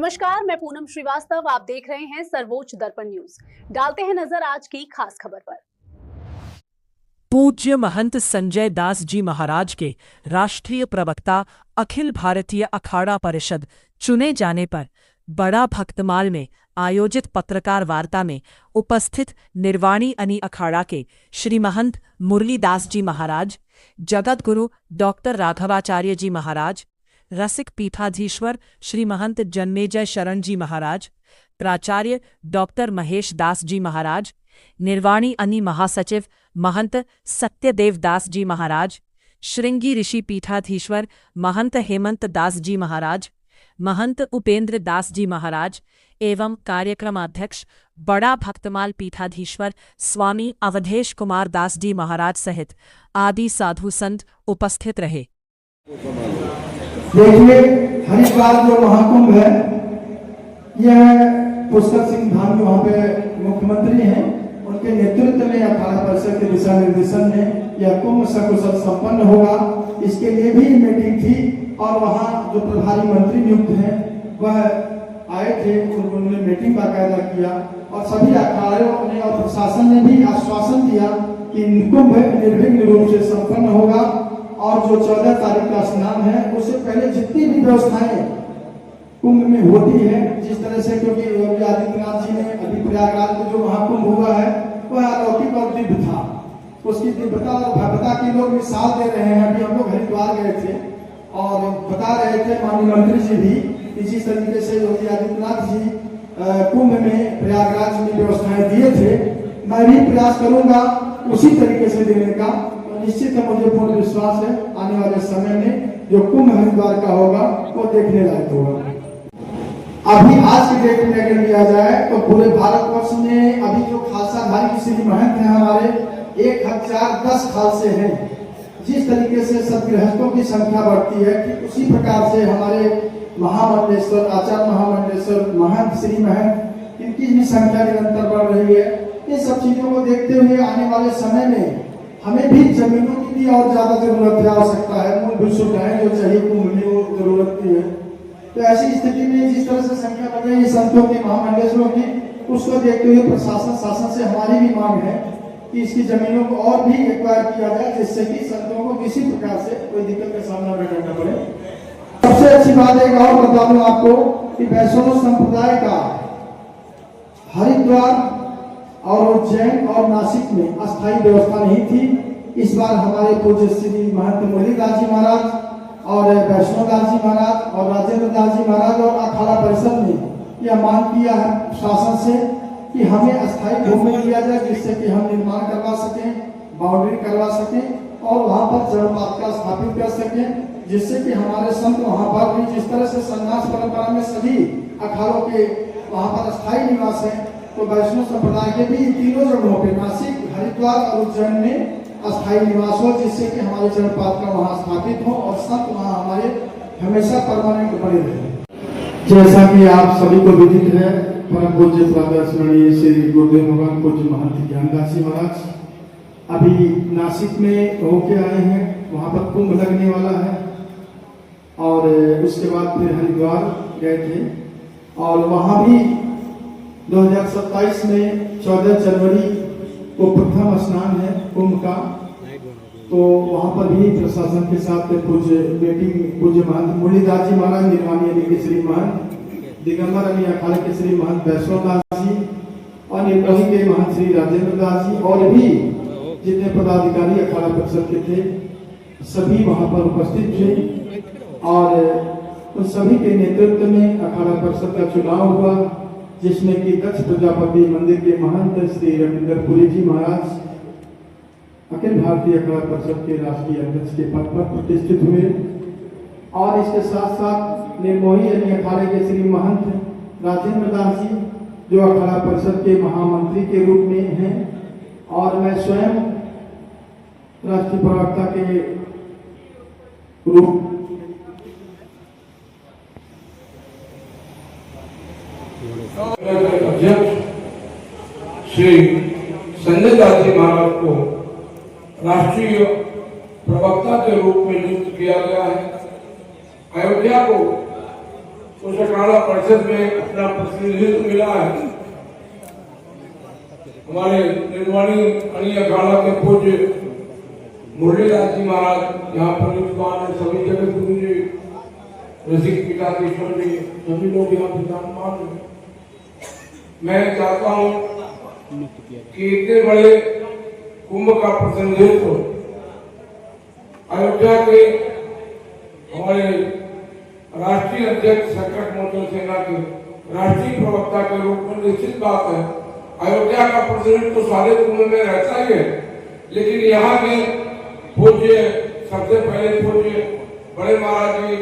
नमस्कार, मैं पूनम श्रीवास्तव। आप देख रहे हैं सर्वोच्च दर्पण न्यूज। डालते हैं नजर आज की खास खबर पर। पूज्य महंत संजय दास जी महाराज के राष्ट्रीय प्रवक्ता अखिल भारतीय अखाड़ा परिषद चुने जाने पर बड़ा भक्तमाल में आयोजित पत्रकार वार्ता में उपस्थित निर्वाणी अनी अखाड़ा के श्री महंत मुरलीदास जी महाराज, जगत गुरु डॉक्टर राघवाचार्य जी महाराज, रसिक पीठाधीश्वर श्री महंत जन्मेजय शरण जी महाराज, प्राचार्य डॉक्टर महेश दास जी महाराज, निर्वाणी अनी महासचिव महंत सत्यदेव दास जी महाराज, श्रृंगी ऋषि पीठाधीश्वर महंत हेमंत दास जी महाराज, महंत उपेंद्र दास जी महाराज एवं कार्यक्रमाध्यक्ष बड़ा भक्तमाल पीठाधीश्वर स्वामी अवधेश कुमार दास जी महाराज सहित आदि साधु संत उपस्थित रहे। देखिए, हरिद्वार जो महाकुंभ है, यह पुष्कर सिंह धामी वहाँ पे मुख्यमंत्री हैं, उनके नेतृत्व में अखाड़ा परिषद के दिशा निर्देशन में यह कुंभ सकुशल संपन्न होगा। इसके लिए भी मीटिंग थी और वहाँ जो प्रभारी मंत्री नियुक्त हैं वह आए थे, उन्होंने मीटिंग बाकायदा किया और सभी अखाड़ों ने और प्रशासन ने भी आश्वासन दिया कि कुंभ निर्विघ्न रूप से संपन्न होगा और जो 14 तारीख का स्नान है उससे पहले जितनी भी व्यवस्थाएं कुंभ में होती है, जिस तरह से, क्योंकि योगी आदित्यनाथ जी ने अभी प्रयागराज में जो महाकुंभ हुआ है वह अलौकिक और दिव्य था, उसकी दिव्यता और भव्यता की लोग मिसाल दे रहे हैं। अभी हम लोग हरिद्वार गए थे और बता रहे थे माननीय मंत्री जी भी, इसी तरीके से योगी आदित्यनाथ जी कुंभ में प्रयागराज में व्यवस्थाएं दिए थे। मैं भी प्रयास करूंगा उसी तरीके से देने का। निश्चित है, मुझे पूर्ण विश्वास है आने वाले समय में जो कुंभ हरिद्वार का होगा वो देखने लायक होगा। अभी आज की डेट में अगर लिया जाए तो पूरे भारतवर्ष में अभी जो खालसाधारी श्री महंत हैं हमारे 1010 खालसे हैं। जिस तरीके से सदगृहस्थों की संख्या बढ़ती है कि उसी प्रकार से हमारे महामंडलेश्वर आचार्य महामंडलेश्वर महंत श्री महंत इनकी भी संख्या निरंतर बढ़ रही है। इन सब चीजों को देखते हुए आने वाले समय में हमें भी जमीनों की भी और ज्यादा जरूरत है, आवश्यकता है। मूलभूत सुविधाएं जो चाहिए कुंभ में वो जरूरत की है। तो ऐसी स्थिति में जिस तरह से संख्या बढ़ रही है संतों की, महामंडलेश्वरों की, उसको देखते हुए प्रशासन शासन से हमारी भी मांग है कि इसकी जमीनों को और भी एक्वायर किया जाए, जिससे कि संतों को किसी प्रकार से कोई दिक्कत का सामना न करना पड़े। सबसे अच्छी बात एक और बता दूं आपको कि वैष्णव संप्रदाय का हरिद्वार और उज्जैन और नासिक में अस्थायी व्यवस्था नहीं थी। इस बार हमारे पूज्य श्री महंत मुरलीदास जी महाराज और वैष्णव दास जी महाराज और राजेंद्र दास जी महाराज और अखाड़ा परिषद ने यह मांग किया है शासन से कि हमें अस्थायी भूमि दिया जाए, जिससे कि हम निर्माण करवा सकें, बाउंड्री करवा सकें और वहाँ पर जलपात्रा स्थापित कर सकें, जिससे कि हमारे संत वहाँ पर भी जिस तरह से संन्यास परंपरा में सभी अखाड़ों के वहाँ पर अस्थायी निवास है, तो वैष्णव संप्रदाय के भी तीनों जगहों पे नासिक, हरिद्वार और उज्जैन में अस्थायी निवास हो, जिससे कि हमारे जलपात्रा वहाँ स्थापित हो और संत वहाँ हमारे हमेशा परमानेंट बने रहे। जैसा कि आप सभी को विदित है, परम पूज्य प्रातःस्मरणीय श्री गुरुदेव भगवान पूज्य महंत ज्ञानदास जी महाराज अभी नासिक में होके आए हैं, वहाँ पर कुंभ लगने वाला है और उसके बाद फिर हरिद्वार गए थे और वहाँ भी 2027 में 14 जनवरी को प्रथम स्नान है कुंभ का, तो वहाँ पर भी प्रशासन के साथ पूज्य मीटिंग पूज्य महंत मुरलीदास जी महाराज, निर्वाणी अनी के श्री महंत, दिगंबर अनी अखाड़े के श्री महंत वैष्णव दास जी और निर्वाणी के महंत श्री राजेंद्र दास जी और भी जितने पदाधिकारी अखाड़ा परिषद के थे सभी वहाँ पर उपस्थित थे और उन सभी के नेतृत्व में अखाड़ा परिषद का चुनाव हुआ, जिसमें कि दक्ष प्रजापति मंदिर के महंत श्री रविंद्रपुरी जी महाराज अखिल भारतीय अखाड़ा परिषद के राष्ट्रीय अध्यक्ष के पद पर प्रतिष्ठित हुए और इसके साथ साथ निर्मोही अनी अखाड़े के श्री महंत राजेंद्र दास जी जो अखाड़ा परिषद के महामंत्री के रूप में हैं और मैं स्वयं राष्ट्रीय प्रवक्ता के रूप अध्यक्ष श्री संजय दास जी महाराज को राष्ट्रीय प्रवक्ता के रूप में नियुक्त किया गया है। अयोध्या को उस अखाड़ा परिषद में अपना प्रतिनिधित्व मिला है। हमारे निर्वाणी अणी अखाड़ा के पूज्य मुरलीदास जी महाराज यहाँ पर विद्वान है, सभी जगत गुरु जी, रसिक पीठाधीश्वर जी, सभी लोग यहाँ विद्वान हैं। मैं चाहता हूँ कि इतने बड़े कुंभ का प्रतिनिधित्व अयोध्या के हमारे राष्ट्रीय अध्यक्ष संकट मोचन सेना के राष्ट्रीय प्रवक्ता के रूप में निश्चित बात है, अयोध्या का प्रतिनिधित्व तो सारे कुंभ में रहता ही है, लेकिन यहाँ के पूज्य सबसे पहले पूज्य बड़े महाराज जी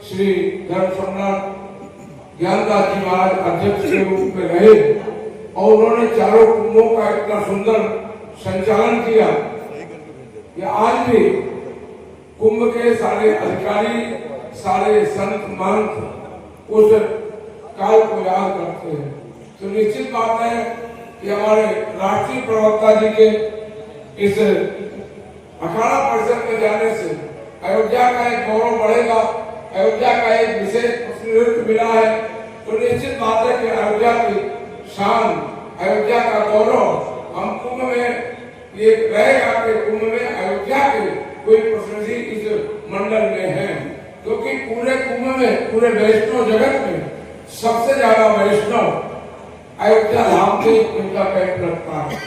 श्री धर्म सम्राट ज्ञानदास जी महाराज अध्यक्ष के रूप में रहे और उन्होंने चारों कुंभों का इतना सुंदर संचालन किया कि आज भी कुंभ के सारे अधिकारी, सारे संत महंत उस काल को याद करते हैं। तो निश्चित बात है कि हमारे राष्ट्रीय प्रवक्ता जी के इस अखाड़ा परिषद में जाने से अयोध्या का एक गौरव बढ़ेगा, अयोध्या का एक विशेष प्रतिनिधित्व मिला है। तो निश्चित बात है कि अयोध्या की शान, अयोध्या का गौरव हम कुंभ में ये रहेगा कि कुंभ में अयोध्या के कोई प्रतिनिधि इस मंडल में है, क्योंकि पूरे कुंभ में, पूरे वैष्णव जगत में सबसे ज्यादा वैष्णव अयोध्या धाम के उनका कैंप लगता है।